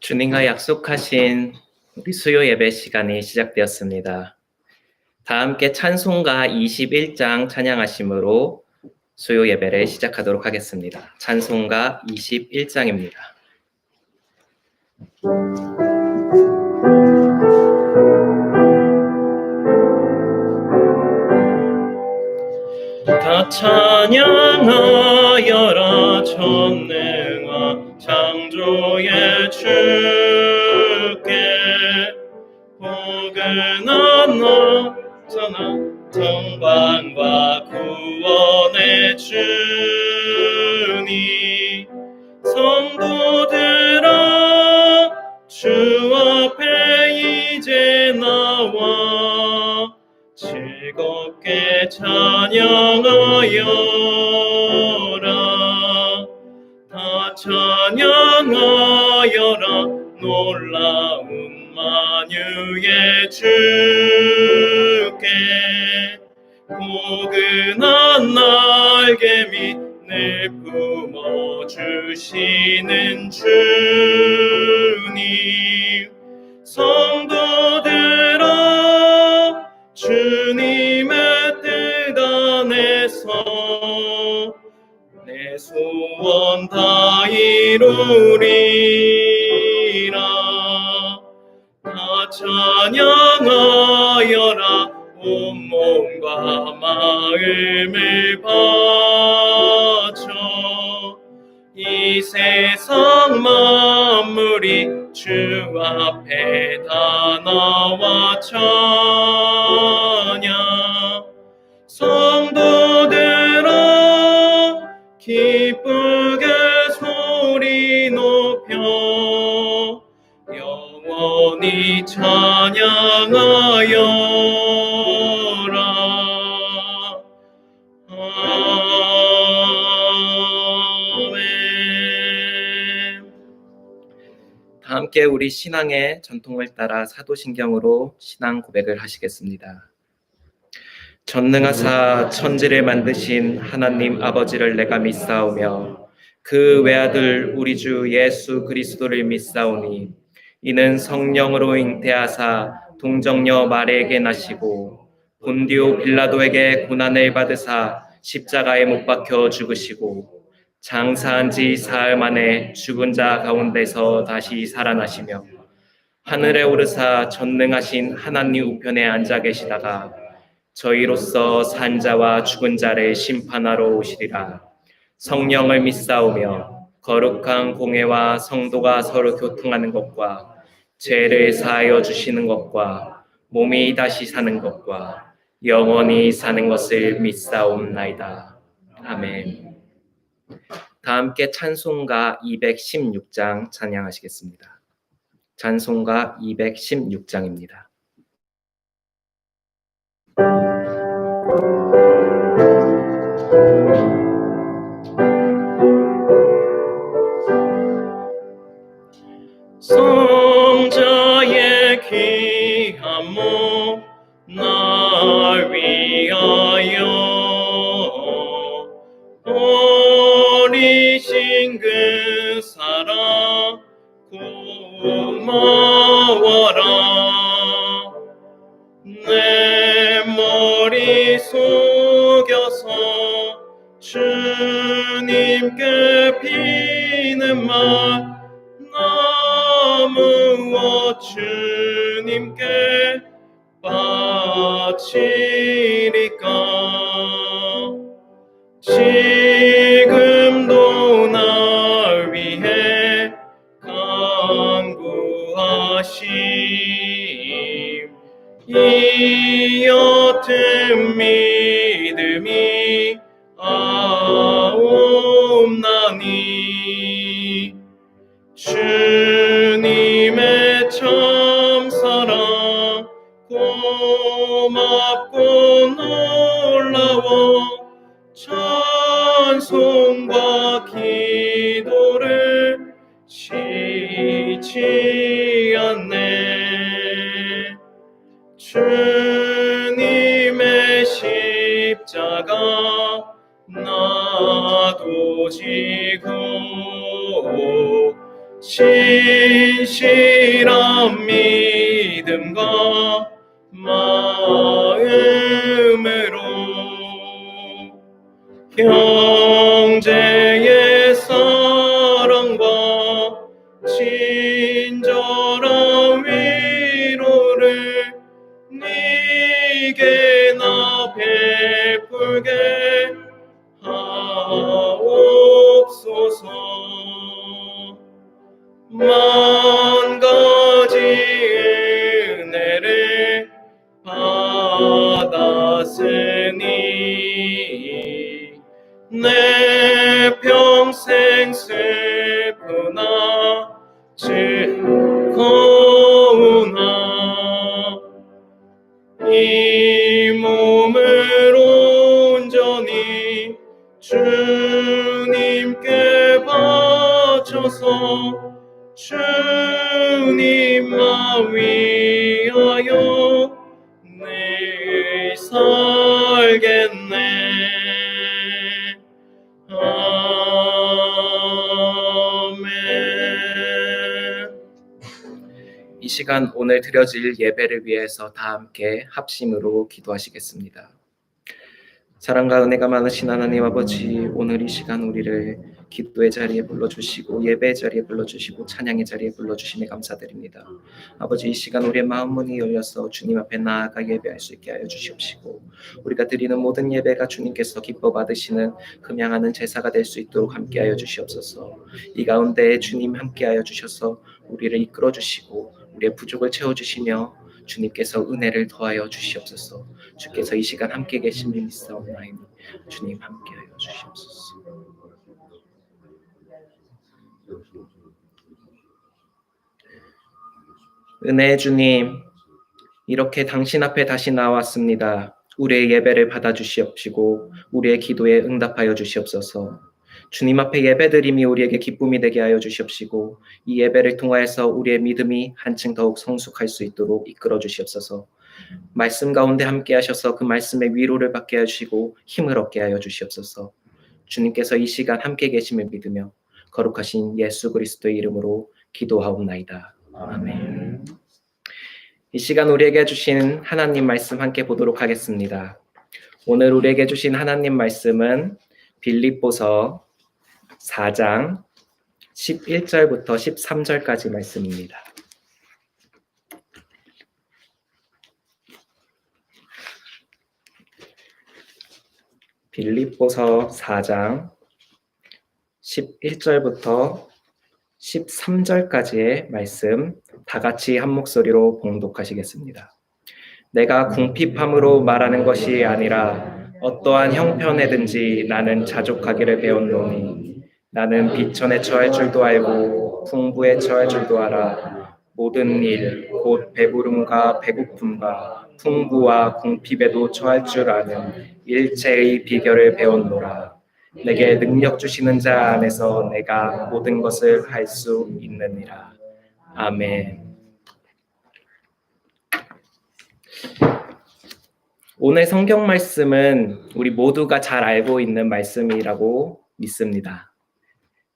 주님과 약속하신 우리 수요 예배 시간이 시작되었습니다. 다 함께 찬송가 21장 찬양하심으로 수요 예배를 시작하도록 하겠습니다. 찬송가 21장입니다. 다 찬양하여라 전능한 창조의 주께 포근한 너잖아 평강과 구원의 주님 성도들아 주 앞에 이제 나와 즐겁게 찬양하여라 다 찬양하여라 놀라운 만유의 주께 포근한 날개 밑을 품어주시는 주님 성도들아 주님의 뜻 안에서 내 소원 다 이루리라 다 찬양하여라 온몸과 마음을 바쳐 이 세상 만물이 주 앞에 다 나와 찬양 성도들아 기쁘게 소리 높여 영원히 찬양하여라 다 함께 우리 신앙의 전통을 따라 사도신경으로 신앙 고백을 하시겠습니다. 전능하사 천지를 만드신 하나님 아버지를 내가 믿사오며 그 외아들 우리 주 예수 그리스도를 믿사오니 이는 성령으로 잉태하사 동정녀 마리에게 나시고 본디오 빌라도에게 고난을 받으사 십자가에 못 박혀 죽으시고 장사한 지 사흘 만에 죽은 자 가운데서 다시 살아나시며 하늘에 오르사 전능하신 하나님 우편에 앉아 계시다가 저희로서 산 자와 죽은 자를 심판하러 오시리라. 성령을 믿사오며 거룩한 공회와 성도가 서로 교통하는 것과 죄를 사하여 주시는 것과 몸이 다시 사는 것과 영원히 사는 것을 믿사옵나이다. 아멘. 다 함께 찬송가 216장 찬양하시겠습니다. 찬송가 216장입니다. 성자의 귀한 몸 날 위하여 버리신 그 사랑 고마워라 내 머리 숙여서 주님께 비는 말 나무어 주님께 바치리까 지금도 날 위해 간구하심 이 옅은 믿음이 아옵나니 주님의 참사랑 고맙고 놀라워 찬송과 기도를 쉬지 않네. 주님의 십자가 나도 지고 신실한 믿음과 마음으로 형제의 사랑과 친절한 위로를 네게 나 베풀게 하옵소서. 만 가지 은혜를 받았으니 내 평생 슬프나 즐거우나 이 몸을 온전히 주님께 바쳐서 주님만 위하여 늘 살겠네. 아멘. 이 시간 오늘 드려질 예배를 위해서 다 함께 합심으로 기도하시겠습니다. 사랑과 은혜가 많으신 하나님 아버지, 오늘 이 시간 우리를 기도의 자리에 불러주시고 예배의 자리에 불러주시고 찬양의 자리에 불러주심에 감사드립니다. 아버지, 이 시간 우리의 마음 문이 열려서 주님 앞에 나아가 예배할 수 있게 하여 주시옵시고 우리가 드리는 모든 예배가 주님께서 기뻐 받으시는 금양하는 제사가 될 수 있도록 함께하여 주시옵소서. 이 가운데 주님 함께하여 주셔서 우리를 이끌어 주시고 우리의 부족을 채워주시며 주님께서 은혜를 더하여 주시옵소서. 주께서 이 시간 함께 계심을 믿사옵나이니 주님 함께하여 주시옵소서. 은혜의 주님, 이렇게 당신 앞에 다시 나왔습니다. 우리의 예배를 받아주시옵시고 우리의 기도에 응답하여 주시옵소서. 주님 앞에 예배드림이 우리에게 기쁨이 되게 하여 주시옵시고 이 예배를 통하여서 우리의 믿음이 한층 더욱 성숙할 수 있도록 이끌어 주시옵소서. 말씀 가운데 함께 하셔서 그 말씀의 위로를 받게 하시고 힘을 얻게 하여 주시옵소서. 주님께서 이 시간 함께 계심을 믿으며 거룩하신 예수 그리스도의 이름으로 기도하옵나이다. 아멘. 이 시간 우리에게 주신 하나님 말씀 함께 보도록 하겠습니다. 오늘 우리에게 주신 하나님 말씀은 빌립보서 4장 11절부터 13절까지 말씀입니다. 빌립보서 4장 11절부터 13절까지의 말씀 다 같이 한 목소리로 봉독하시겠습니다. 내가 궁핍함으로 말하는 것이 아니라 어떠한 형편에든지 나는 자족하기를 배웠노니 나는 비천에 처할 줄도 알고 풍부에 처할 줄도 알아. 모든 일 곧 배부름과 배고픔과 풍부와 궁핍에도 처할 줄 아는 일체의 비결을 배웠노라. 내게 능력 주시는 자 안에서 내가 모든 것을 할 수 있느니라. 아멘. 오늘 성경 말씀은 우리 모두가 잘 알고 있는 말씀이라고 믿습니다.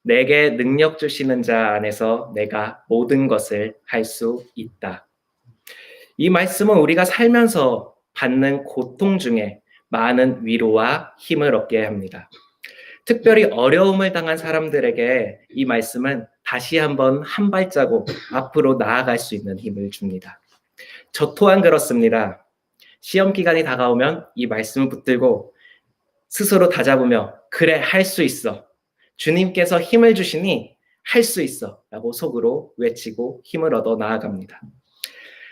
내게 능력 주시는 자 안에서 내가 모든 것을 할 수 있다. 이 말씀은 우리가 살면서 받는 고통 중에 많은 위로와 힘을 얻게 합니다. 특별히 어려움을 당한 사람들에게 이 말씀은 다시 한번 한 발자국 앞으로 나아갈 수 있는 힘을 줍니다. 저 또한 그렇습니다. 시험 기간이 다가오면 이 말씀을 붙들고 스스로 다잡으며 그래, 할 수 있어. 주님께서 힘을 주시니 할 수 있어 라고 속으로 외치고 힘을 얻어 나아갑니다.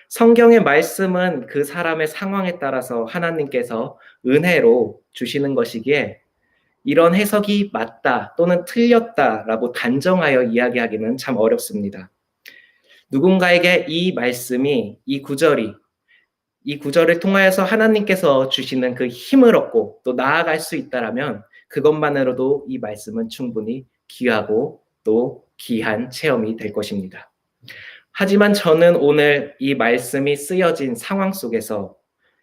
성경의 말씀은 그 사람의 상황에 따라서 하나님께서 은혜로 주시는 것이기에 이런 해석이 맞다 또는 틀렸다라고 단정하여 이야기하기는 참 어렵습니다. 누군가에게 이 말씀이, 이 구절이 이 구절을 통하여서 하나님께서 주시는 그 힘을 얻고 또 나아갈 수 있다라면 그것만으로도 이 말씀은 충분히 귀하고 또 귀한 체험이 될 것입니다. 하지만 저는 오늘 이 말씀이 쓰여진 상황 속에서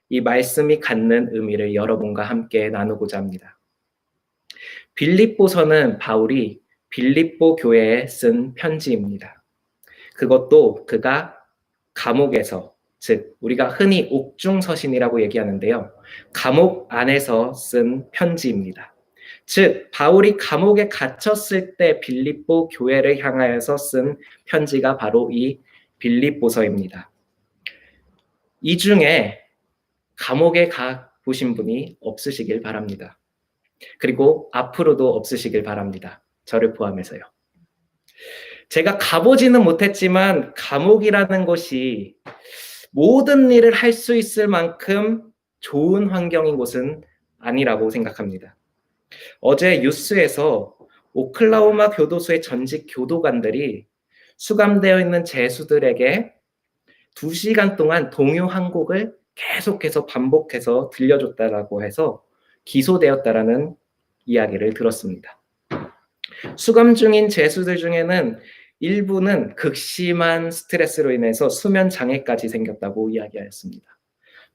이 말씀이 갖는 의미를 여러분과 함께 나누고자 합니다. 빌립보서는 바울이 빌립보 교회에 쓴 편지입니다. 그것도 그가 감옥에서, 즉 우리가 흔히 옥중서신이라고 얘기하는데요. 감옥 안에서 쓴 편지입니다. 즉 바울이 감옥에 갇혔을 때 빌립보 교회를 향하여서 쓴 편지가 바로 이 빌립보서입니다. 이 중에 감옥에 가 보신 분이 없으시길 바랍니다. 그리고 앞으로도 없으시길 바랍니다. 저를 포함해서요. 제가 가보지는 못했지만 감옥이라는 곳이 모든 일을 할 수 있을 만큼 좋은 환경인 곳은 아니라고 생각합니다. 어제 뉴스에서 오클라호마 교도소의 전직 교도관들이 수감되어 있는 죄수들에게 2시간 동안 동요 한 곡을 계속해서 반복해서 들려줬다라고 해서 기소되었다라는 이야기를 들었습니다. 수감 중인 죄수들 중에는 일부는 극심한 스트레스로 인해서 수면 장애까지 생겼다고 이야기하였습니다.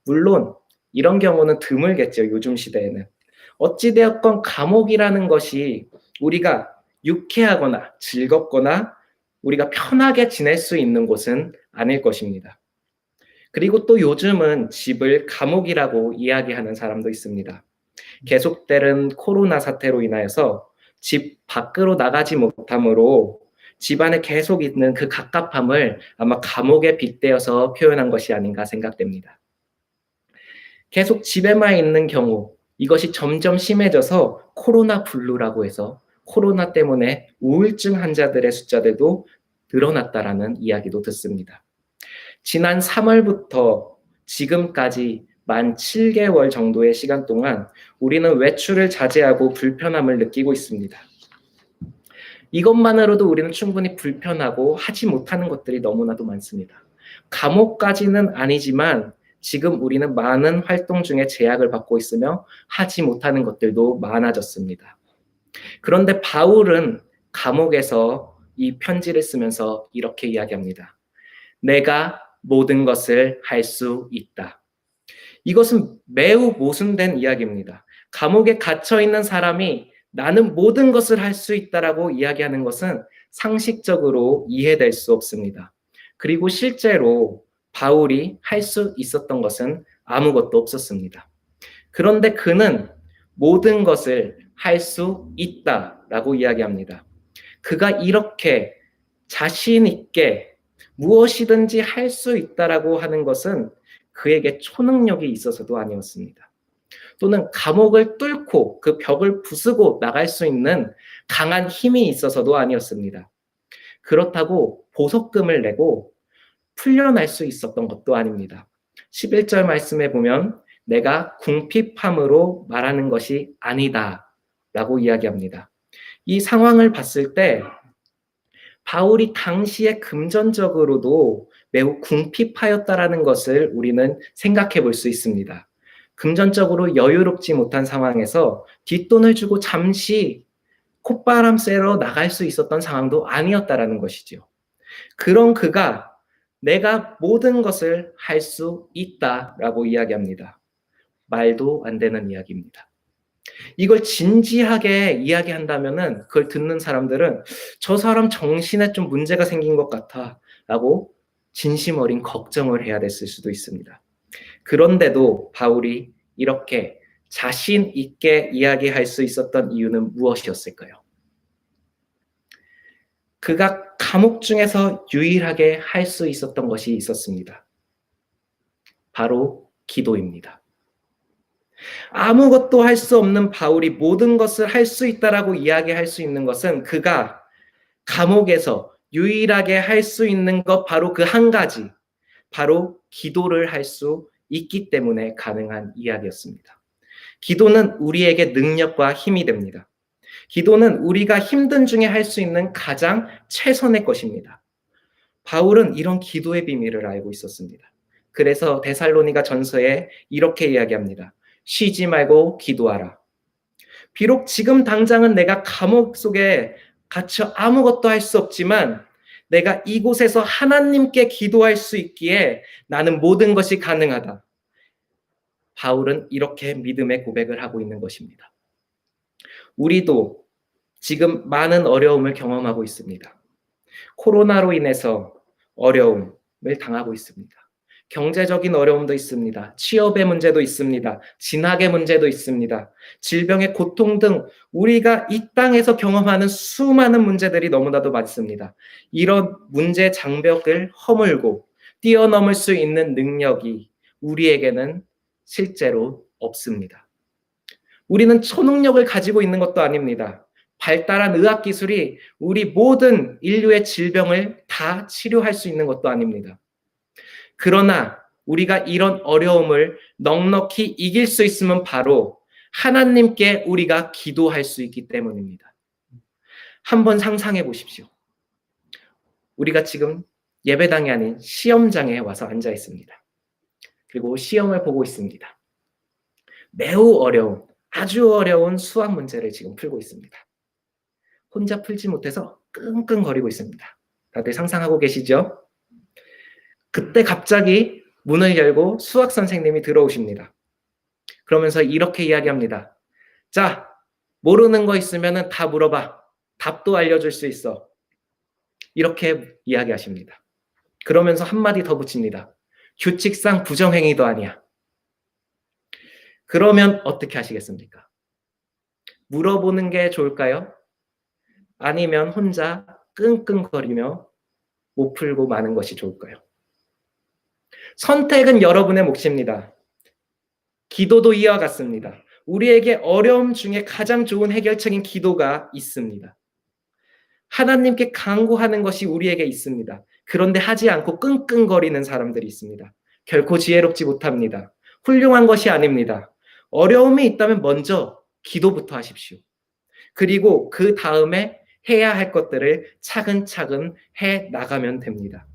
물론 이런 경우는 드물겠죠. 요즘 시대에는. 어찌되었건 감옥이라는 것이 우리가 유쾌하거나 즐겁거나 우리가 편하게 지낼 수 있는 곳은 아닐 것입니다. 그리고 또 요즘은 집을 감옥이라고 이야기하는 사람도 있습니다. 계속되는 코로나 사태로 인하여서 집 밖으로 나가지 못함으로 집안에 계속 있는 그 갑갑함을 아마 감옥에 빗대어서 표현한 것이 아닌가 생각됩니다. 계속 집에만 있는 경우 이것이 점점 심해져서 코로나 블루라고 해서 코로나 때문에 우울증 환자들의 숫자들도 늘어났다라는 이야기도 듣습니다. 지난 3월부터 지금까지 만 7개월 정도의 시간 동안 우리는 외출을 자제하고 불편함을 느끼고 있습니다. 이것만으로도 우리는 충분히 불편하고 하지 못하는 것들이 너무나도 많습니다. 감옥까지는 아니지만 지금 우리는 많은 활동 중에 제약을 받고 있으며 하지 못하는 것들도 많아졌습니다. 그런데 바울은 감옥에서 이 편지를 쓰면서 이렇게 이야기합니다. 내가 모든 것을 할 수 있다. 이것은 매우 모순된 이야기입니다. 감옥에 갇혀 있는 사람이 나는 모든 것을 할 수 있다라고 이야기하는 것은 상식적으로 이해될 수 없습니다. 그리고 실제로 바울이 할 수 있었던 것은 아무것도 없었습니다. 그런데 그는 모든 것을 할 수 있다라고 이야기합니다. 그가 이렇게 자신 있게 무엇이든지 할 수 있다라고 하는 것은 그에게 초능력이 있어서도 아니었습니다. 또는 감옥을 뚫고 그 벽을 부수고 나갈 수 있는 강한 힘이 있어서도 아니었습니다. 그렇다고 보석금을 내고 풀려날 수 있었던 것도 아닙니다. 11절 말씀에 보면 내가 궁핍함으로 말하는 것이 아니다 라고 이야기합니다. 이 상황을 봤을 때 바울이 당시에 금전적으로도 매우 궁핍하였다라는 것을 우리는 생각해 볼 수 있습니다. 금전적으로 여유롭지 못한 상황에서 뒷돈을 주고 잠시 콧바람 쐬러 나갈 수 있었던 상황도 아니었다라는 것이죠. 그런 그가 내가 모든 것을 할 수 있다라고 이야기합니다. 말도 안 되는 이야기입니다. 이걸 진지하게 이야기한다면은 그걸 듣는 사람들은 저 사람 정신에 좀 문제가 생긴 것 같아 라고 진심 어린 걱정을 해야 됐을 수도 있습니다. 그런데도 바울이 이렇게 자신 있게 이야기할 수 있었던 이유는 무엇이었을까요? 그가 감옥 중에서 유일하게 할 수 있었던 것이 있었습니다. 바로 기도입니다. 아무것도 할 수 없는 바울이 모든 것을 할 수 있다라고 이야기할 수 있는 것은 그가 감옥에서 유일하게 할 수 있는 것 바로 그 한 가지, 바로 기도를 할 수 있기 때문에 가능한 이야기였습니다. 기도는 우리에게 능력과 힘이 됩니다. 기도는 우리가 힘든 중에 할 수 있는 가장 최선의 것입니다. 바울은 이런 기도의 비밀을 알고 있었습니다. 그래서 데살로니가 전서에 이렇게 이야기합니다. 쉬지 말고 기도하라. 비록 지금 당장은 내가 감옥 속에 갇혀 아무것도 할 수 없지만 내가 이곳에서 하나님께 기도할 수 있기에 나는 모든 것이 가능하다. 바울은 이렇게 믿음의 고백을 하고 있는 것입니다. 우리도 지금 많은 어려움을 경험하고 있습니다. 코로나로 인해서 어려움을 당하고 있습니다. 경제적인 어려움도 있습니다. 취업의 문제도 있습니다. 진학의 문제도 있습니다. 질병의 고통 등 우리가 이 땅에서 경험하는 수많은 문제들이 너무나도 많습니다. 이런 문제 장벽을 허물고 뛰어넘을 수 있는 능력이 우리에게는 실제로 없습니다. 우리는 초능력을 가지고 있는 것도 아닙니다. 발달한 의학기술이 우리 모든 인류의 질병을 다 치료할 수 있는 것도 아닙니다. 그러나 우리가 이런 어려움을 넉넉히 이길 수 있으면 바로 하나님께 우리가 기도할 수 있기 때문입니다. 한번 상상해 보십시오. 우리가 지금 예배당이 아닌 시험장에 와서 앉아 있습니다. 그리고 시험을 보고 있습니다. 매우 어려운, 아주 어려운 수학 문제를 지금 풀고 있습니다. 혼자 풀지 못해서 끙끙거리고 있습니다. 다들 상상하고 계시죠? 그때 갑자기 문을 열고 수학 선생님이 들어오십니다. 그러면서 이렇게 이야기합니다. 자, 모르는 거 있으면 다 물어봐. 답도 알려줄 수 있어. 이렇게 이야기하십니다. 그러면서 한마디 더 붙입니다. 규칙상 부정행위도 아니야. 그러면 어떻게 하시겠습니까? 물어보는 게 좋을까요? 아니면 혼자 끙끙거리며 못 풀고 마는 것이 좋을까요? 선택은 여러분의 몫입니다. 기도도 이와 같습니다. 우리에게 어려움 중에 가장 좋은 해결책인 기도가 있습니다. 하나님께 간구하는 것이 우리에게 있습니다. 그런데 하지 않고 끙끙거리는 사람들이 있습니다. 결코 지혜롭지 못합니다. 훌륭한 것이 아닙니다. 어려움이 있다면 먼저 기도부터 하십시오. 그리고 그 다음에 해야 할 것들을 차근차근 해 나가면 됩니다.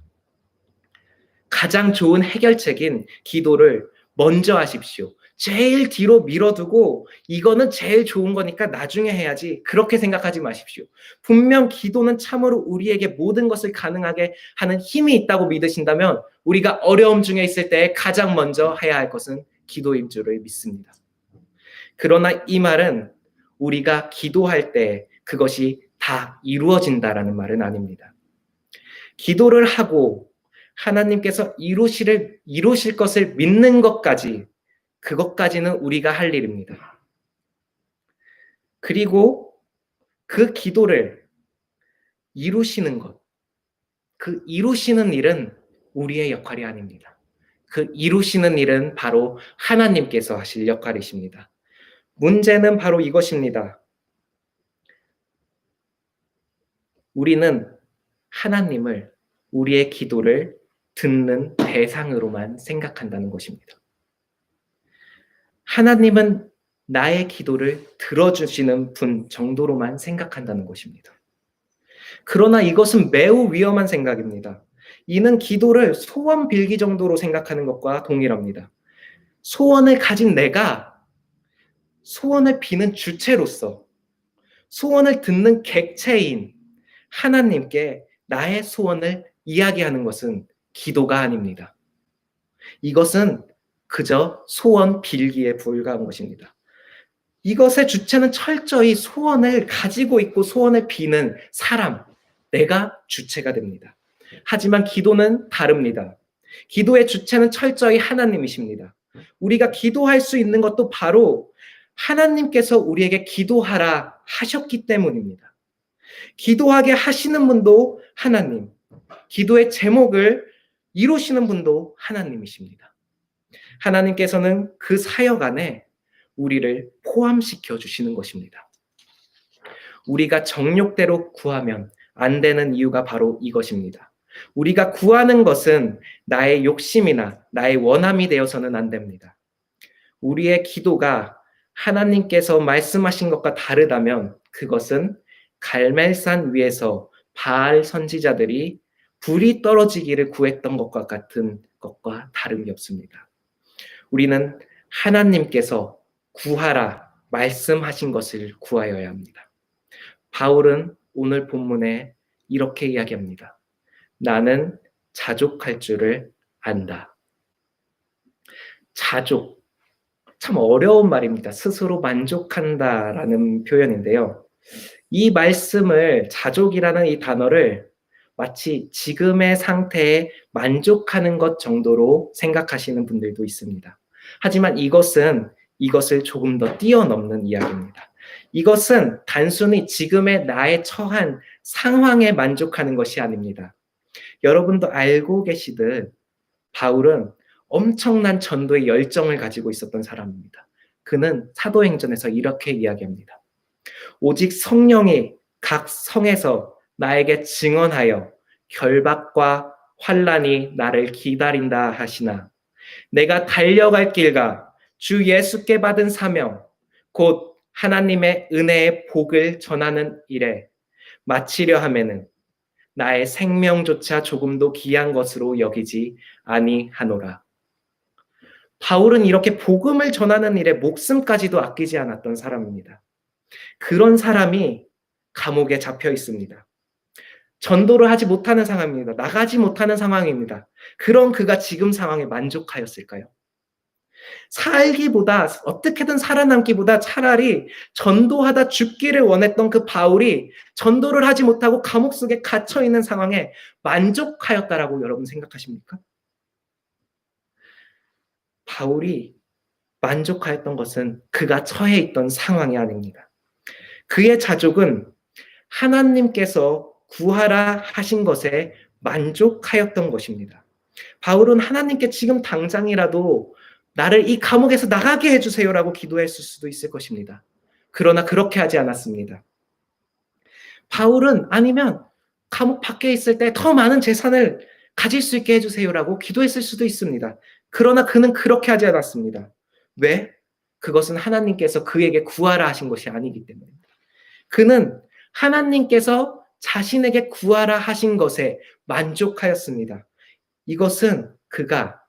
가장 좋은 해결책인 기도를 먼저 하십시오. 제일 뒤로 밀어두고 이거는 제일 좋은 거니까 나중에 해야지 그렇게 생각하지 마십시오. 분명 기도는 참으로 우리에게 모든 것을 가능하게 하는 힘이 있다고 믿으신다면 우리가 어려움 중에 있을 때 가장 먼저 해야 할 것은 기도인 줄을 믿습니다. 그러나 이 말은 우리가 기도할 때 그것이 다 이루어진다라는 말은 아닙니다. 기도를 하고 하나님께서 이루실 것을 믿는 것까지, 그것까지는 우리가 할 일입니다. 그리고 그 기도를 이루시는 것, 그 이루시는 일은 우리의 역할이 아닙니다. 그 이루시는 일은 바로 하나님께서 하실 역할이십니다. 문제는 바로 이것입니다. 우리는 하나님을 우리의 기도를 듣는 대상으로만 생각한다는 것입니다. 하나님은 나의 기도를 들어주시는 분 정도로만 생각한다는 것입니다. 그러나 이것은 매우 위험한 생각입니다. 이는 기도를 소원 빌기 정도로 생각하는 것과 동일합니다. 소원을 가진 내가 소원을 비는 주체로서 소원을 듣는 객체인 하나님께 나의 소원을 이야기하는 것은 기도가 아닙니다. 이것은 그저 소원 빌기에 불과한 것입니다. 이것의 주체는 철저히 소원을 가지고 있고 소원을 비는 사람, 내가 주체가 됩니다. 하지만 기도는 다릅니다. 기도의 주체는 철저히 하나님이십니다. 우리가 기도할 수 있는 것도 바로 하나님께서 우리에게 기도하라 하셨기 때문입니다. 기도하게 하시는 분도 하나님, 기도의 제목을 이루시는 분도 하나님이십니다. 하나님께서는 그 사역 안에 우리를 포함시켜 주시는 것입니다. 우리가 정욕대로 구하면 안 되는 이유가 바로 이것입니다. 우리가 구하는 것은 나의 욕심이나 나의 원함이 되어서는 안 됩니다. 우리의 기도가 하나님께서 말씀하신 것과 다르다면 그것은 갈멜산 위에서 바알 선지자들이 불이 떨어지기를 구했던 것과 같은 것과 다름이 없습니다. 우리는 하나님께서 구하라 말씀하신 것을 구하여야 합니다. 바울은 오늘 본문에 이렇게 이야기합니다. 나는 자족할 줄을 안다. 자족. 참 어려운 말입니다. 스스로 만족한다라는 표현인데요. 이 말씀을 자족이라는 이 단어를 마치 지금의 상태에 만족하는 것 정도로 생각하시는 분들도 있습니다. 하지만 이것을 조금 더 뛰어넘는 이야기입니다. 이것은 단순히 지금의 나의 처한 상황에 만족하는 것이 아닙니다. 여러분도 알고 계시듯 바울은 엄청난 전도의 열정을 가지고 있었던 사람입니다. 그는 사도행전에서 이렇게 이야기합니다. 오직 성령이 각 성에서 나에게 증언하여 결박과 환난이 나를 기다린다 하시나 내가 달려갈 길과 주 예수께 받은 사명 곧 하나님의 은혜의 복을 전하는 일에 마치려 하면은 나의 생명조차 조금도 귀한 것으로 여기지 아니하노라. 바울은 이렇게 복음을 전하는 일에 목숨까지도 아끼지 않았던 사람입니다. 그런 사람이 감옥에 잡혀 있습니다. 전도를 하지 못하는 상황입니다. 나가지 못하는 상황입니다. 그런 그가 지금 상황에 만족하였을까요? 살기보다 어떻게든 살아남기보다 차라리 전도하다 죽기를 원했던 그 바울이 전도를 하지 못하고 감옥 속에 갇혀 있는 상황에 만족하였다라고 여러분 생각하십니까? 바울이 만족하였던 것은 그가 처해 있던 상황이 아닙니다. 그의 자족은 하나님께서 구하라 하신 것에 만족하였던 것입니다. 바울은 하나님께 지금 당장이라도 나를 이 감옥에서 나가게 해주세요라고 기도했을 수도 있을 것입니다. 그러나 그렇게 하지 않았습니다. 바울은 아니면 감옥 밖에 있을 때 더 많은 재산을 가질 수 있게 해주세요라고 기도했을 수도 있습니다. 그러나 그는 그렇게 하지 않았습니다. 왜? 그것은 하나님께서 그에게 구하라 하신 것이 아니기 때문입니다. 그는 하나님께서 자신에게 구하라 하신 것에 만족하였습니다. 이것은 그가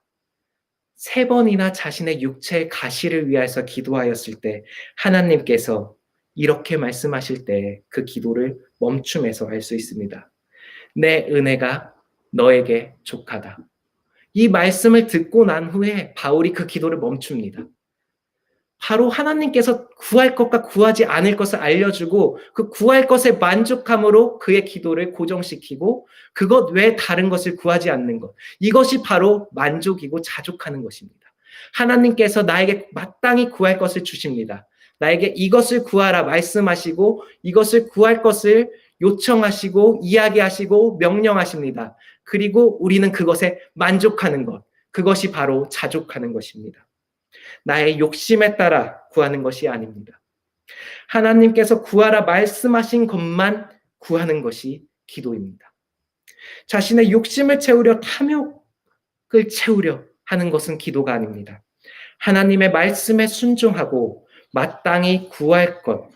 3번이나 자신의 육체의 가시를 위해서 기도하였을 때 하나님께서 이렇게 말씀하실 때 그 기도를 멈춤에서 알 수 있습니다. 내 은혜가 너에게 족하다. 이 말씀을 듣고 난 후에 바울이 그 기도를 멈춥니다. 바로 하나님께서 구할 것과 구하지 않을 것을 알려주고 그 구할 것에 만족함으로 그의 기도를 고정시키고 그것 외에 다른 것을 구하지 않는 것. 이것이 바로 만족이고 자족하는 것입니다. 하나님께서 나에게 마땅히 구할 것을 주십니다. 나에게 이것을 구하라 말씀하시고 이것을 구할 것을 요청하시고 이야기하시고 명령하십니다. 그리고 우리는 그것에 만족하는 것. 그것이 바로 자족하는 것입니다. 나의 욕심에 따라 구하는 것이 아닙니다. 하나님께서 구하라 말씀하신 것만 구하는 것이 기도입니다. 자신의 욕심을 채우려 탐욕을 채우려 하는 것은 기도가 아닙니다. 하나님의 말씀에 순종하고 마땅히 구할 것,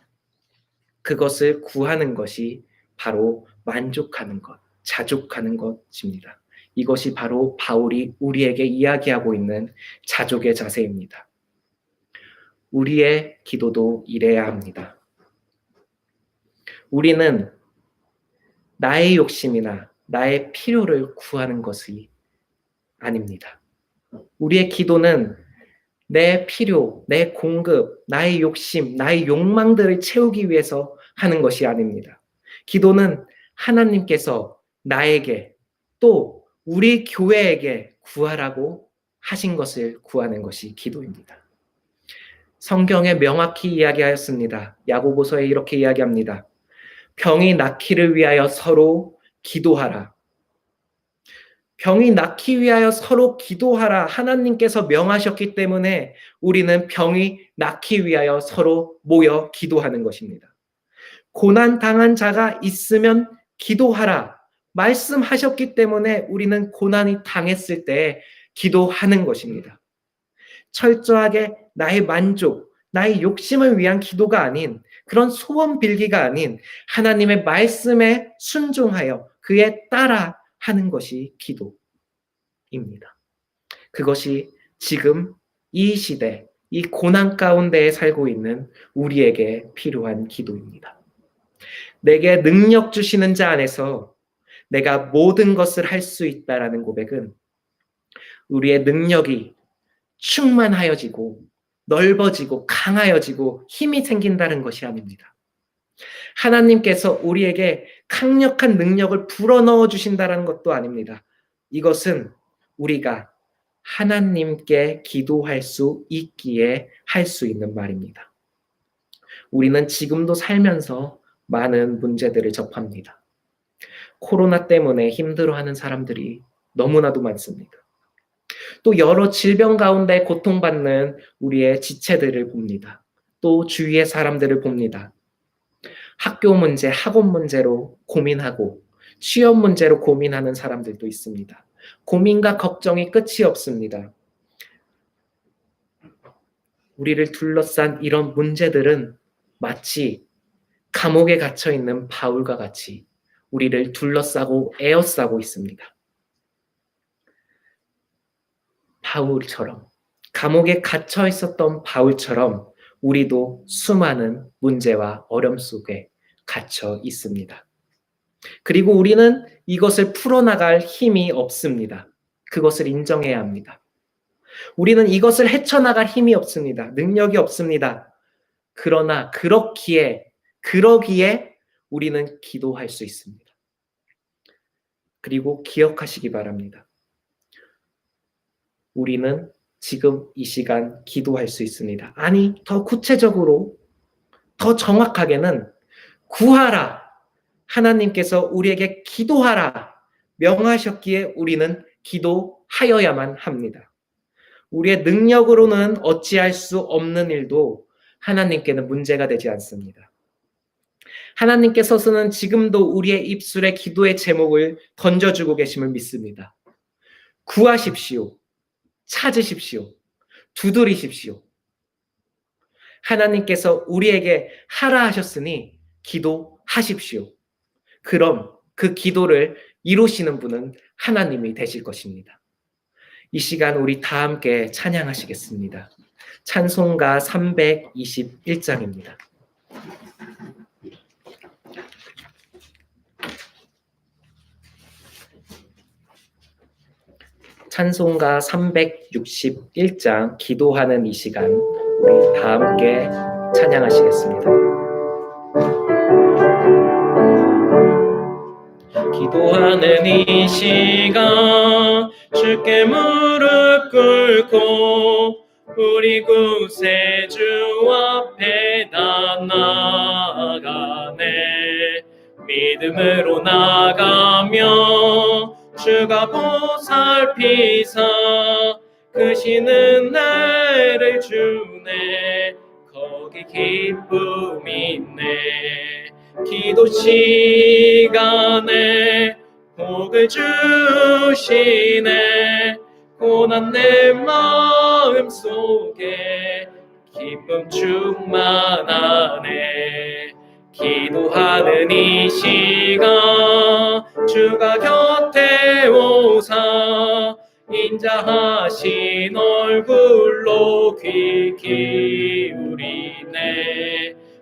그것을 구하는 것이 바로 만족하는 것, 자족하는 것입니다. 이것이 바로 바울이 우리에게 이야기하고 있는 자족의 자세입니다. 우리의 기도도 이래야 합니다. 우리는 나의 욕심이나 나의 필요를 구하는 것이 아닙니다. 우리의 기도는 내 필요, 내 공급, 나의 욕심, 나의 욕망들을 채우기 위해서 하는 것이 아닙니다. 기도는 하나님께서 나에게 또 우리 교회에게 구하라고 하신 것을 구하는 것이 기도입니다. 성경에 명확히 이야기하였습니다. 야고보서에 이렇게 이야기합니다. 병이 낫기를 위하여 서로 기도하라. 병이 낫기 위하여 서로 기도하라. 하나님께서 명하셨기 때문에 우리는 병이 낫기 위하여 서로 모여 기도하는 것입니다. 고난 당한 자가 있으면 기도하라. 말씀하셨기 때문에 우리는 고난이 당했을 때 기도하는 것입니다. 철저하게 나의 만족, 나의 욕심을 위한 기도가 아닌 그런 소원 빌기가 아닌 하나님의 말씀에 순종하여 그에 따라 하는 것이 기도입니다. 그것이 지금 이 시대, 이 고난 가운데에 살고 있는 우리에게 필요한 기도입니다. 내게 능력 주시는 자 안에서 내가 모든 것을 할 수 있다라는 고백은 우리의 능력이 충만하여지고 넓어지고 강하여지고 힘이 생긴다는 것이 아닙니다. 하나님께서 우리에게 강력한 능력을 불어넣어 주신다는 것도 아닙니다. 이것은 우리가 하나님께 기도할 수 있기에 할 수 있는 말입니다. 우리는 지금도 살면서 많은 문제들을 접합니다. 코로나 때문에 힘들어하는 사람들이 너무나도 많습니다. 또 여러 질병 가운데 고통받는 우리의 지체들을 봅니다. 또 주위의 사람들을 봅니다. 학교 문제, 학원 문제로 고민하고 취업 문제로 고민하는 사람들도 있습니다. 고민과 걱정이 끝이 없습니다. 우리를 둘러싼 이런 문제들은 마치 감옥에 갇혀 있는 바울과 같이 우리를 둘러싸고 에워싸고 있습니다. 바울처럼, 감옥에 갇혀 있었던 바울처럼 우리도 수많은 문제와 어려움 속에 갇혀 있습니다. 그리고 우리는 이것을 풀어나갈 힘이 없습니다. 그것을 인정해야 합니다. 우리는 이것을 헤쳐나갈 힘이 없습니다. 능력이 없습니다. 그러나 그러기에 우리는 기도할 수 있습니다. 그리고 기억하시기 바랍니다. 우리는 지금 이 시간 기도할 수 있습니다. 아니, 더 구체적으로, 더 정확하게는 구하라. 하나님께서 우리에게 기도하라. 명하셨기에 우리는 기도하여야만 합니다. 우리의 능력으로는 어찌할 수 없는 일도 하나님께는 문제가 되지 않습니다. 하나님께서는 지금도 우리의 입술에 기도의 제목을 던져주고 계심을 믿습니다. 구하십시오. 찾으십시오. 두드리십시오. 하나님께서 우리에게 하라 하셨으니 기도하십시오. 그럼 그 기도를 이루시는 분은 하나님이 되실 것입니다. 이 시간 우리 다 함께 찬양하시겠습니다. 찬송가 321장입니다. 찬송가 361장 기도하는 이 시간 우리 다 함께 찬양하시겠습니다. 기도하는 이 시간 주께 무릎 꿇고 우리 구세주 앞에 다 나아가네. 믿음으로 나가며 주가 보살피사 크신 은혜를 주네. 거기 기쁨이 있네. 기도 시간에 복을 주시네. 고난 내 마음 속에 기쁨 충만하네. 기도하는 이 시간 주가 곁에 오사 인자하신 얼굴로 귀 기울이네.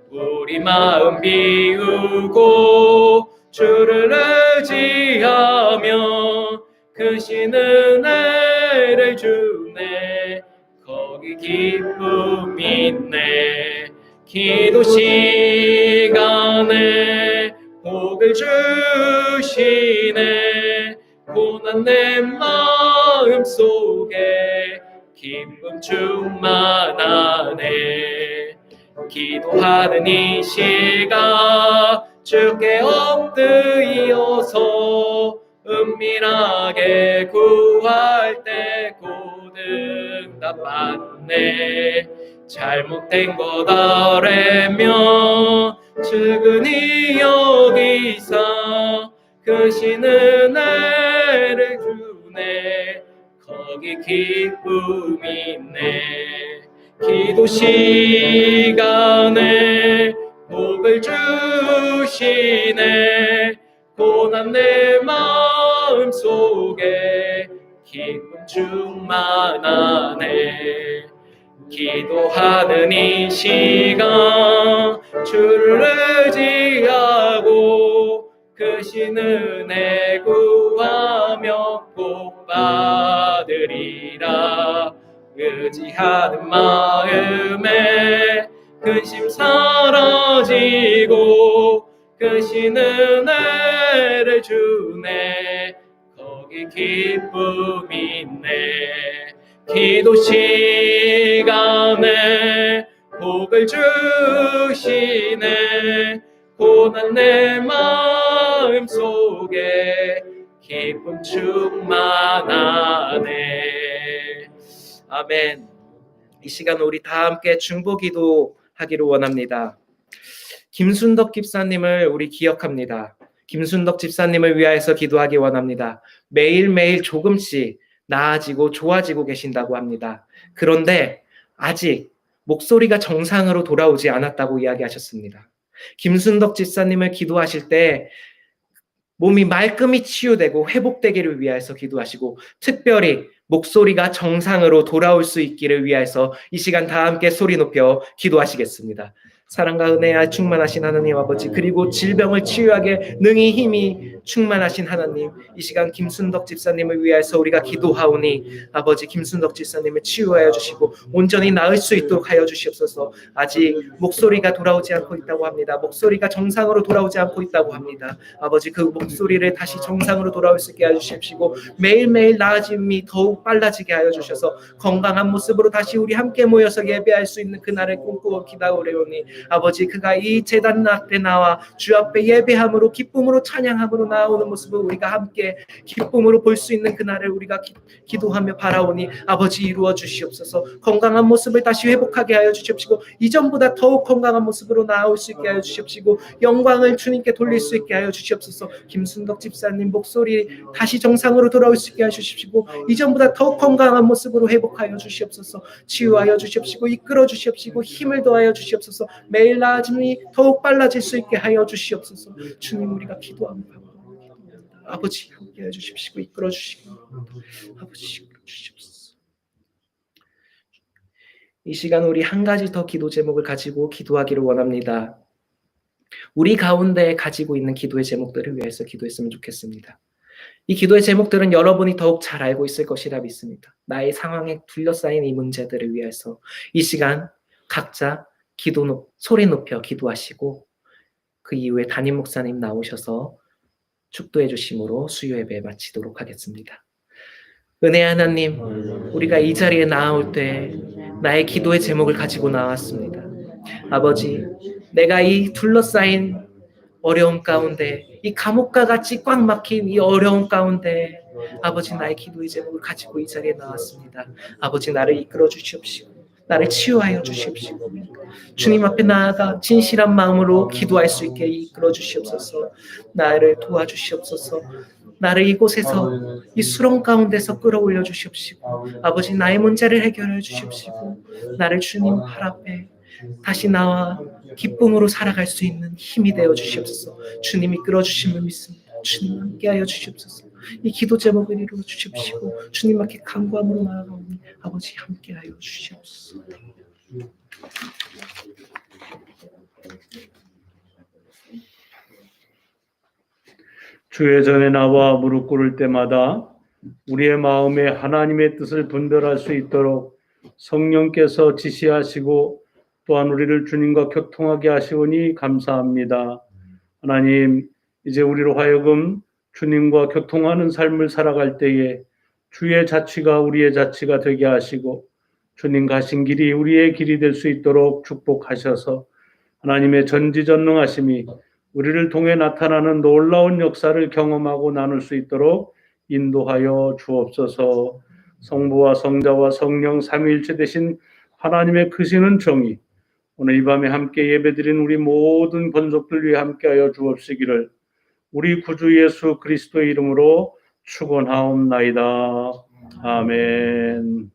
우리 마음 비우고 주를 의지하며 크신 은혜를 주네. 거기 기쁨 있네. 기도 시간에 복을 주시네. 고난 내 마음 속에 기쁨 충만하네. 기도하는 이 시간 주께 엎드려서 은밀하게 구할 때 곧 응답받네. 잘못된 것 아뢰며 측은히 여기사 크신 은혜를 주네. 거기 기쁨이 있네. 기도 시간에 복을 주시네. 고난 내 마음 마음 속에 기쁨 충만하네. 기도하는 이 시간 주를 의지하고 크신 은혜 구하며 복 받으리라. 의지하는 마음에 근심 사라지고 크신 은혜를 주네. 거기 기쁨 있네. 기도 시간에 복을 주시네. 고난 내 마음 속에 기쁨 충만하네. 아멘. 이 시간 우리 다 함께 중보기도 하기를 원합니다. 김순덕 집사님을 우리 기억합니다. 김순덕 집사님을 위하여서 기도하기 원합니다. 매일매일 조금씩 나아지고 좋아지고 계신다고 합니다. 그런데 아직 목소리가 정상으로 돌아오지 않았다고 이야기하셨습니다. 김순덕 집사님을 기도하실 때 몸이 말끔히 치유되고 회복되기를 위해서 기도하시고, 특별히 목소리가 정상으로 돌아올 수 있기를 위해서 이 시간 다 함께 소리 높여 기도하시겠습니다. 사랑과 은혜에 충만하신 하나님 아버지, 그리고 질병을 치유하게 능히 힘이 충만하신 하나님, 이 시간 김순덕 집사님을 위해서 우리가 기도하오니 아버지, 김순덕 집사님을 치유하여 주시고 온전히 나을 수 있도록 하여 주시옵소서. 아직 목소리가 돌아오지 않고 있다고 합니다. 목소리가 정상으로 돌아오지 않고 있다고 합니다. 아버지, 그 목소리를 다시 정상으로 돌아올 수 있게 하여 주십시고 매일매일 나아짐이 더욱 빨라지게 하여 주셔서 건강한 모습으로 다시 우리 함께 모여서 예배할 수 있는 그날을 꿈꾸고 기다오려오니 아버지, 그가 이 제단 앞에 나와 주 앞에 예배함으로 기쁨으로 찬양함으로 나오는 모습을 우리가 함께 기쁨으로 볼 수 있는 그날을 우리가 기도하며 바라오니 아버지, 이루어 주시옵소서. 건강한 모습을 다시 회복하게 하여 주십시고 이전보다 더욱 건강한 모습으로 나올 수 있게 하여 주십시고 영광을 주님께 돌릴 수 있게 하여 주시옵소서. 김순덕 집사님 목소리 다시 정상으로 돌아올 수 있게 하여 주십시고 이전보다 더욱 건강한 모습으로 회복하여 주시옵소서. 치유하여 주십시고 이끌어 주십시고 힘을 더하여 주시옵소서. 매일 나아짐이 더욱 빨라질 수 있게 하여 주시옵소서. 주님, 우리가 기도합니다. 아버지, 함께해 주십시고 이끌어 주시고 아버지, 이끌어 주시옵소서. 이 시간 우리 한 가지 더 기도 제목을 가지고 기도하기를 원합니다. 우리 가운데 가지고 있는 기도의 제목들을 위해서 기도했으면 좋겠습니다. 이 기도의 제목들은 여러분이 더욱 잘 알고 있을 것이라 믿습니다. 나의 상황에 둘러싸인 이 문제들을 위해서 이 시간 각자 소리 높여 기도하시고 그 이후에 담임 목사님 나오셔서 축도해 주심으로 수요 예배 마치도록 하겠습니다. 은혜 하나님, 우리가 이 자리에 나올 때 나의 기도의 제목을 가지고 나왔습니다. 아버지, 내가 이 둘러싸인 어려움 가운데, 이 감옥과 같이 꽉 막힌 이 어려움 가운데 아버지, 나의 기도의 제목을 가지고 이 자리에 나왔습니다. 아버지, 나를 이끌어 주시옵시고 나를 치유하여 주시옵시고 주님 앞에 나아가 진실한 마음으로 기도할 수 있게 이끌어 주시옵소서. 나를 도와주시옵소서. 나를 이곳에서 이 수렁 가운데서 끌어올려 주시옵시고 아버지, 나의 문제를 해결해 주시옵시고 나를 주님 발 앞에 다시 나와 기쁨으로 살아갈 수 있는 힘이 되어 주시옵소서. 주님이 끌어주심을 믿습니다. 주님 함께하여 주시옵소서. 이 기도 제목을 이루어 주십시고 주님 앞에 간구함으로 나아가오니 아버지, 함께하여 주시옵소서. 주의 전에 나와 무릎 꿇을 때마다 우리의 마음에 하나님의 뜻을 분별할 수 있도록 성령께서 지시하시고 또한 우리를 주님과 교통하게 하시오니 감사합니다. 하나님, 이제 우리로 하여금 주님과 교통하는 삶을 살아갈 때에 주의 자취가 우리의 자취가 되게 하시고 주님 가신 길이 우리의 길이 될 수 있도록 축복하셔서 하나님의 전지전능하심이 우리를 통해 나타나는 놀라운 역사를 경험하고 나눌 수 있도록 인도하여 주옵소서. 성부와 성자와 성령 삼위일체 되신 하나님의 크시는 정의, 오늘 이 밤에 함께 예배드린 우리 모든 권속들 위해 함께하여 주옵시기를 우리 구주 예수 그리스도의 이름으로 축원하옵나이다. 아멘.